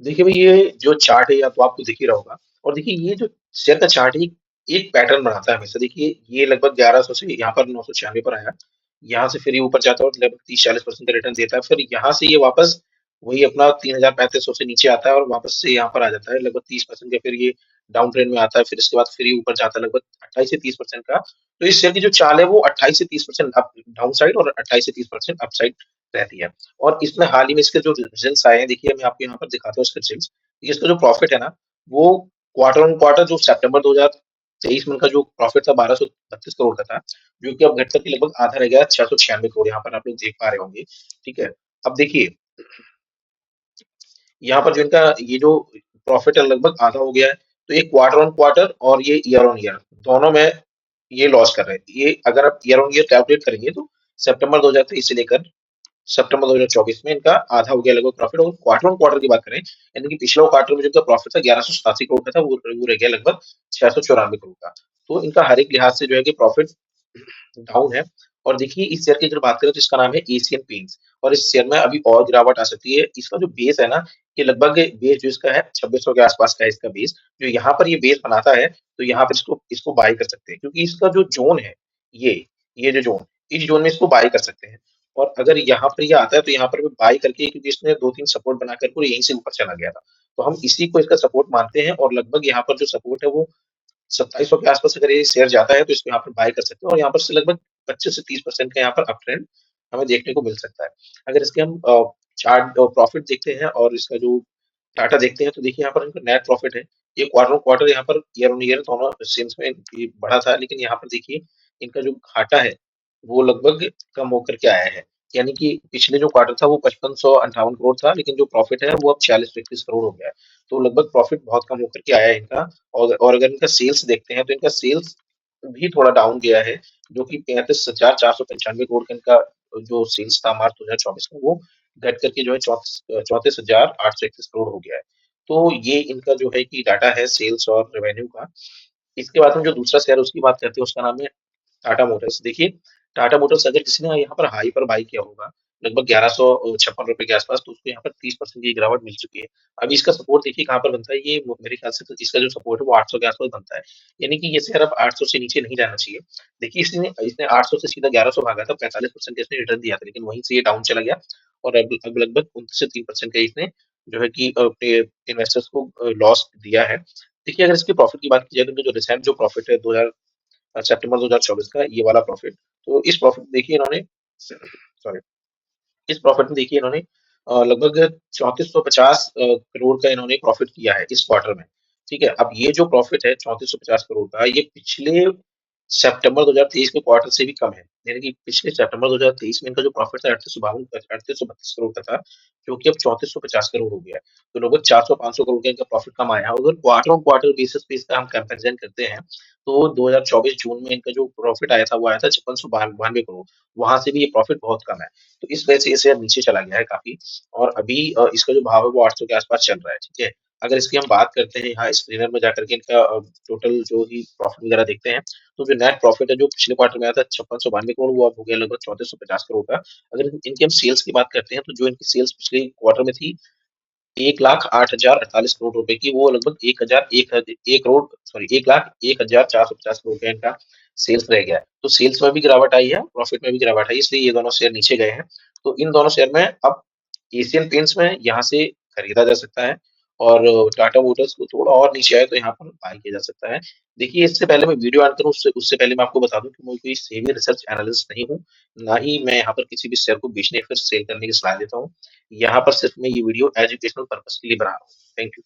देखिए भाई, ये जो चार्ट है या तो आपको दिख ही रहा होगा। और देखिए ये जो शेयर का चार्ट है, एक पैटर्न बनाता है हमेशा। देखिए ये लगभग 1100 से यहाँ पर 996 पर आया। यहाँ से फिर ये ऊपर जाता है और लगभग 30-40% का रिटर्न देता है। फिर यहाँ से ये वापस वही अपना 3000-3500 से नीचे आता है और वापस से यहाँ पर आ जाता है लगभग 30% का। फिर ये डाउन ट्रेंड में आता है। फिर इसके बाद फिर ये ऊपर जाता है लगभग 28 से 30% का। तो इस शेयर की जो चाल है वो 28 से 30% अप डाउन साइड और 28 से 30% अप साइड रहती है। और इसमें हाल ही में इसके जो रिजल्ट्स आए हैं, देखिए मैं आपको यहाँ पर दिखाता हूँ इसके रिजल्ट्स। इसका जो प्रॉफिट है ना, वो क्वार्टर ऑन क्वार्टर जो सितंबर 2023 में इनका जो प्रॉफिट था 1232 करोड़ का था, जो कि अब घट करके लगभग आधा रह गया 696 करोड़। यहाँ पर आप लोग देख पा रहे होंगे। ठीक है। अब देखिए यहाँ पर जो इनका ये जो प्रॉफिट है लगभग आधा हो गया है। तो ये क्वार्टर ऑन क्वार्टर और ये ईयर ऑन ईयर दोनों में ये लॉस कर रहे हैं। ये अगर आप ईयर ऑन ईयर कैलकुलेट करेंगे तो सितंबर 2023 से लेकर सितंबर 2024 में इनका आधा हो गया लगभग प्रॉफिट। और क्वार्टर ऑन क्वार्टर की बात करें, यानी कि पिछला क्वार्टर में जो इनका प्रॉफिट था 1187 करोड़ का था, वो रह गया लगभग 694 करोड़ का। तो इनका हर एक लिहाज से जो है कि प्रॉफिट डाउन है। और देखिए इस शेयर की अगर बात करें तो इसका नाम है एशियन पेंट्स। और इस शेयर में अभी और गिरावट आ सकती है। इसका जो बेस है ना, ये लगभग बेस जो इसका है 2600 के आसपास का है इसका बेस। जो यहाँ पर ये बेस बनाता है, तो यहाँ पर इसको इसको बाय कर सकते हैं, क्योंकि इसका जो जोन है ये जो जोन, इस जोन में इसको बाय कर सकते हैं। और अगर यहाँ पर ये आता है तो यहाँ पर भी बाय करके, क्योंकि इसने 2-3 सपोर्ट बना करके और यहीं से ऊपर चला गया था। तो हम इसी को इसका सपोर्ट मानते हैं। और लगभग यहाँ पर जो सपोर्ट है वो 2700 के आसपास अगर ये शेयर जाता है तो इसको यहाँ पर बाय कर सकते हैं। और यहाँ पर से लगभग 25 से 30% का यहाँ पर अप ट्रेंड हमें देखने को मिल सकता है। अगर इसके हम चार्ट प्रॉफिट देखते हैं और इसका जो डाटा देखते हैं, तो देखिए यहाँ पर इनका नेट प्रॉफिट है। ये क्वार्टर ऑन क्वार्टर यहाँ पर ईयर ऑन ईयर दोनों सेम्स में ये बढ़ा था। लेकिन यहाँ पर देखिए इनका जो घाटा है वो लगभग कम होकर के आया है। यानी कि पिछले जो क्वार्टर था वो 5558 करोड़ था, लेकिन जो प्रॉफिट है वो अब 46-31 करोड़ हो गया है। तो लगभग प्रॉफिट बहुत कम होकर के आया है इनका। और अगर इनका सेल्स देखते हैं तो इनका सेल्स भी थोड़ा डाउन गया है, जो कि 35,495 करोड़ का इनका जो सेल्स था मार्च 2024 में, वो घट करके जो है 34,831 करोड़ हो गया है। तो ये इनका जो है कि डाटा है सेल्स और रेवेन्यू का। इसके बाद हम जो दूसरा शेयर उसकी बात करते हैं, उसका नाम है टाटा मोटर्स। देखिए टाटा मोटर्स अगर किसी ने यहाँ पर हाई पर बाई किया होगा लगभग 1156 रुपए के आसपास, तो उसको यहाँ पर 30% की गिरावट मिल चुकी है। अभी इसका सपोर्ट देखिए कहाँ पर बनता है। ये मेरे ख्याल से तो इसका जो सपोर्ट है वो 800 के आसपास बनता है। यानी कि ये शेयर अब 800 से नीचे नहीं जाना चाहिए। देखिए इसने इसने 800 से सीधा 1100 भागा था, 45% का इसने रिटर्न दिया था, लेकिन वहीं से ये डाउन चला गया। और अब लगभग 29 से 3% का इसने जो है कि अपने इन्वेस्टर्स को लॉस दिया है। देखिए अगर इसके प्रॉफिट की बात की जाए तो इनका जो रिसेंट जो प्रॉफिट है 2000 सितंबर 2024 का, ये वाला प्रॉफिट। तो इस प्रॉफिट में देखिए इन्होंने सॉरी इस प्रॉफिट में देखिए इन्होंने लगभग 3450 करोड़ का इन्होंने प्रॉफिट किया है इस क्वार्टर में। ठीक है। अब ये जो प्रॉफिट है 3450 करोड़ का, ये पिछले सितंबर 2023 के क्वार्टर से भी कम है। यानी कि पिछले सितंबर 2023 में इनका जो प्रॉफिट था 3832 करोड़ का था, जो कि अब 3450 करोड़ हो गया है। तो लगभग 400-500 करोड़ का इनका प्रॉफिट कम आया है। अगर क्वार्टर ऑन क्वार्टर बेसिस पे इसका हम कंपैरिजन करते हैं, तो 2024 जून में इनका जो प्रॉफिट आया था वो आया था 5692 करोड़। वहां से भी ये प्रॉफिट बहुत कम है। तो इस वजह से ये शेयर नीचे चला गया है काफी। और अभी इसका जो भाव है वो 800 के आसपास चल रहा है। ठीक है। अगर इसकी हम बात करते हैं यहाँ स्क्रीनर में जाकर के इनका टोटल जो ही प्रॉफिट वगैरह देखते हैं, तो जो नेट प्रॉफिट है जो पिछले क्वार्टर में आया था 5692 करोड़, वो अब हो गया लगभग 3450 करोड़ का। अगर इनकी हम सेल्स की बात करते हैं तो जो इनकी सेल्स पिछले क्वार्टर में थी 1,08,048 करोड़ रुपए की, वो लगभग 1 करोड़ सॉरी 1,01,450 करोड़ का इनका सेल्स रह गया है। तो सेल्स में भी गिरावट आई है, प्रॉफिट में भी गिरावट आई है, इसलिए ये दोनों शेयर नीचे गए हैं। तो इन दोनों शेयर में अब एशियन पेंट्स में यहाँ से खरीदा जा सकता है। और टाटा मोटर्स को थोड़ा और नीचे आए तो यहाँ पर बाय किया जा सकता है। देखिए इससे पहले मैं वीडियो एंड करूँ उससे उससे पहले मैं आपको बता दूं कि मैं कोई सेमी रिसर्च एनालिस्ट नहीं हूँ। ना ही मैं यहाँ पर किसी भी शेयर को बेचने या फिर सेल करने की सलाह देता हूँ। यहाँ पर सिर्फ मैं ये वीडियो एजुकेशनल पर्पस के लिए बना रहा हूँ। Thank you.